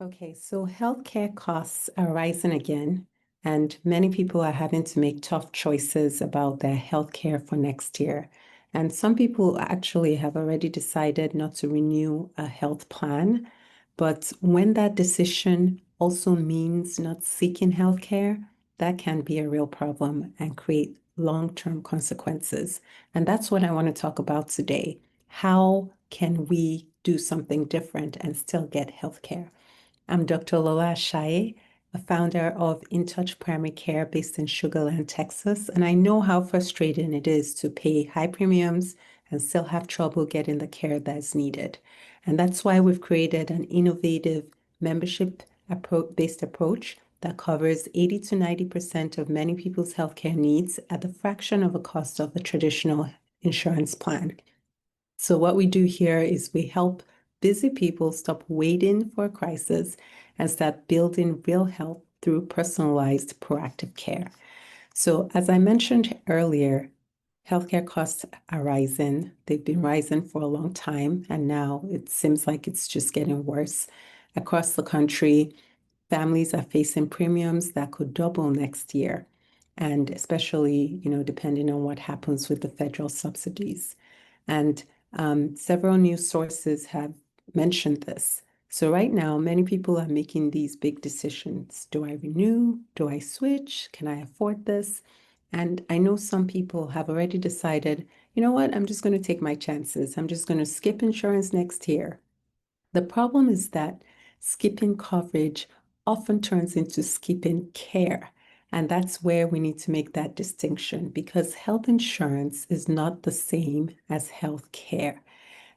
Okay, so healthcare costs are rising again, and many people are having to make tough choices about their healthcare for next year. And some people actually have already decided not to renew a health plan. But when that decision also means not seeking healthcare, that can be a real problem and create long-term consequences. And that's what I want to talk about today. How can we do something different and still get healthcare? I'm Dr. Lola Shaye, a founder of InTouch Primary Care based in Sugar Land, Texas, and I know how frustrating it is to pay high premiums and still have trouble getting the care that's needed. And that's why we've created an innovative membership-based approach that covers 80 to 90% of many people's healthcare needs at the fraction of a cost of a traditional insurance plan. So what we do here is we help busy people stop waiting for a crisis and start building real health through personalized proactive care. So as I mentioned earlier, healthcare costs are rising. They've been rising for a long time, and now it seems like it's just getting worse. Across the country, families are facing premiums that could double next year, and especially, depending on what happens with the federal subsidies. And several news sources have mentioned this. So right now, many people are making these big decisions. Do I renew? Do I switch? Can I afford this? And I know some people have already decided, you know what, I'm just going to take my chances. I'm just going to skip insurance next year. The problem is that skipping coverage often turns into skipping care. And that's where we need to make that distinction because health insurance is not the same as health care.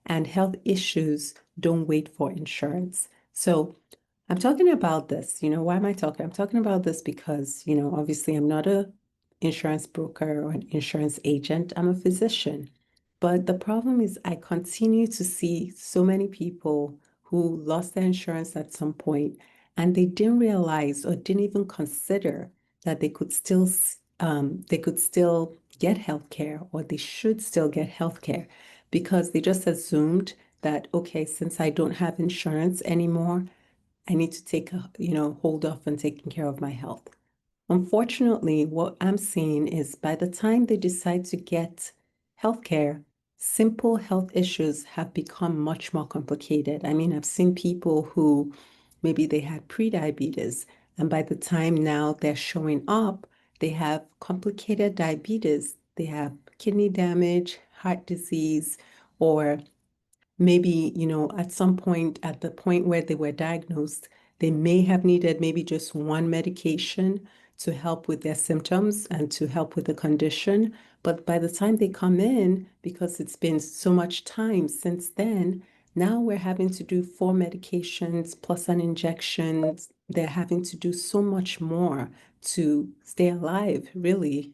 And health issues don't wait for insurance. So I'm talking about this. Why am I talking? I'm talking about this because, obviously I'm not a insurance broker or an insurance agent. I'm a physician. But the problem is I continue to see so many people who lost their insurance at some point and they didn't realize or didn't even consider that they could still get health care or they should still get health care because they just assumed that, okay, since I don't have insurance anymore, I need to hold off on taking care of my health. Unfortunately, what I'm seeing is by the time they decide to get healthcare, simple health issues have become much more complicated. I mean, I've seen people who maybe they had prediabetes, and by the time now they're showing up, they have complicated diabetes, they have kidney damage, heart disease, or maybe, at some point, at the point where they were diagnosed, they may have needed maybe just one medication to help with their symptoms and to help with the condition. But by the time they come in, because it's been so much time since then, now we're having to do 4 medications plus an injection. They're having to do so much more to stay alive, really,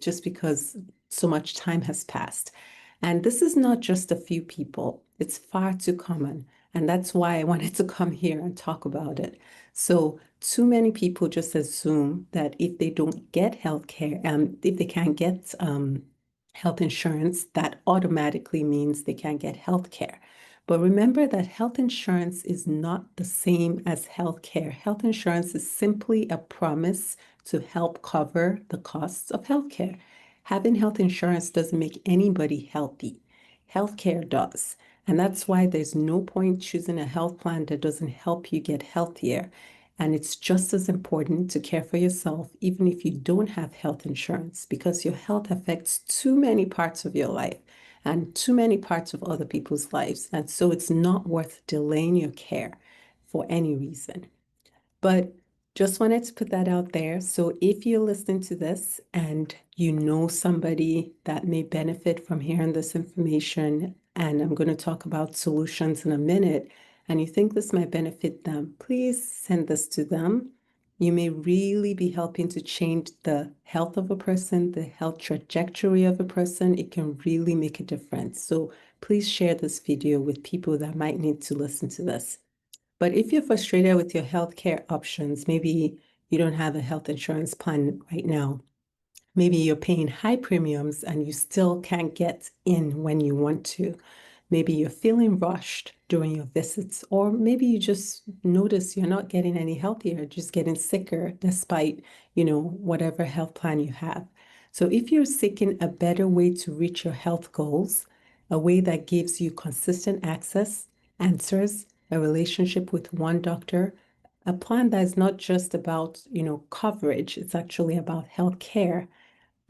just because so much time has passed. And this is not just a few people, it's far too common. And that's why I wanted to come here and talk about it. So, too many people just assume that if they don't get health care, if they can't get health insurance, that automatically means they can't get health care. But remember that health insurance is not the same as health care. Health insurance is simply a promise to help cover the costs of health care. Having health insurance doesn't make anybody healthy. Healthcare does. And that's why there's no point choosing a health plan that doesn't help you get healthier. And it's just as important to care for yourself, even if you don't have health insurance, because your health affects too many parts of your life and too many parts of other people's lives. And so it's not worth delaying your care for any reason. But just wanted to put that out there. So if you're listening to this and you know somebody that may benefit from hearing this information, and I'm going to talk about solutions in a minute, and you think this might benefit them, please send this to them. You may really be helping to change the health of a person, the health trajectory of a person. It can really make a difference. So please share this video with people that might need to listen to this. But if you're frustrated with your healthcare options, maybe you don't have a health insurance plan right now. Maybe you're paying high premiums and you still can't get in when you want to. Maybe you're feeling rushed during your visits, or maybe you just notice you're not getting any healthier, just getting sicker despite, whatever health plan you have. So if you're seeking a better way to reach your health goals, a way that gives you consistent access, answers, a relationship with one doctor, a plan that is not just about, coverage, it's actually about health care.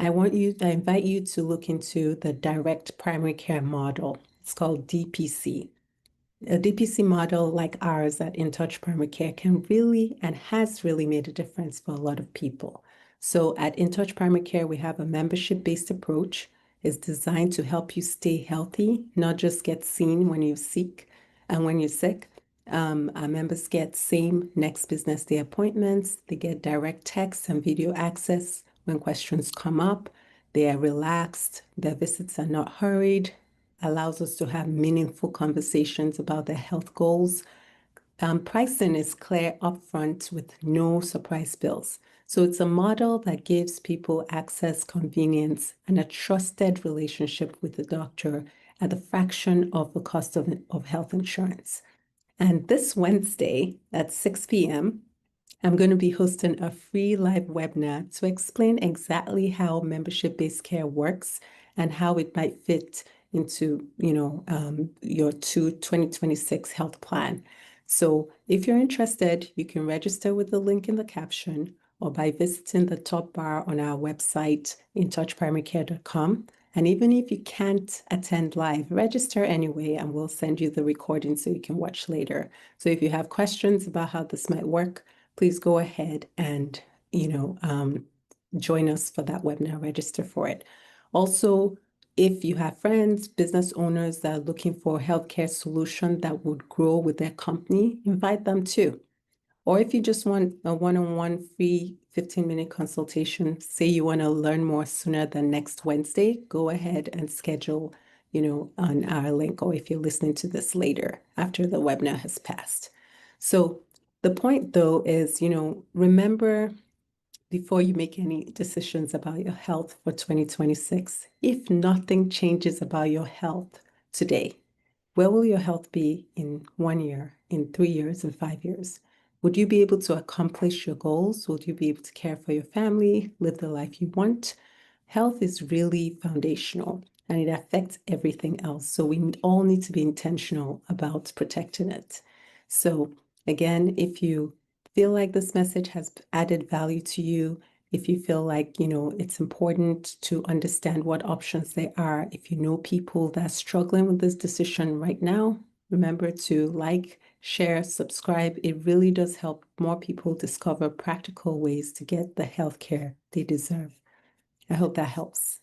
I invite you to look into the direct primary care model. It's called DPC. A DPC model like ours at InTouch Primary Care can really and has really made a difference for a lot of people. So at InTouch Primary Care, we have a membership-based approach. It's designed to help you stay healthy, not just get seen when you're sick and when you're sick. Our members get same next business day appointments. They get direct text and video access when questions come up. They are relaxed. Their visits are not hurried, allows us to have meaningful conversations about their health goals. Pricing is clear upfront with no surprise bills. So it's a model that gives people access, convenience, and a trusted relationship with the doctor at a fraction of the cost of health insurance. And this Wednesday at 6 p.m., I'm going to be hosting a free live webinar to explain exactly how membership-based care works and how it might fit into, your 2026 health plan. So if you're interested, you can register with the link in the caption or by visiting the top bar on our website, intouchprimarycare.com. And even if you can't attend live, register anyway, and we'll send you the recording so you can watch later. So if you have questions about how this might work, please go ahead and, join us for that webinar, register for it. Also, if you have friends, business owners that are looking for a healthcare solution that would grow with their company, invite them too. Or if you just want a one-on-one free 15-minute consultation, say you want to learn more sooner than next Wednesday, go ahead and schedule, on our link, or if you're listening to this later after the webinar has passed. So the point though is, remember before you make any decisions about your health for 2026, if nothing changes about your health today, where will your health be in 1 year, in 3 years, in 5 years? Would you be able to accomplish your goals? Would you be able to care for your family, live the life you want? Health is really foundational and it affects everything else. So we all need to be intentional about protecting it. So again, if you feel like this message has added value to you, if you feel like, it's important to understand what options there are, if you know people that are struggling with this decision right now, remember to like, share, subscribe. It really does help more people discover practical ways to get the healthcare they deserve. I hope that helps.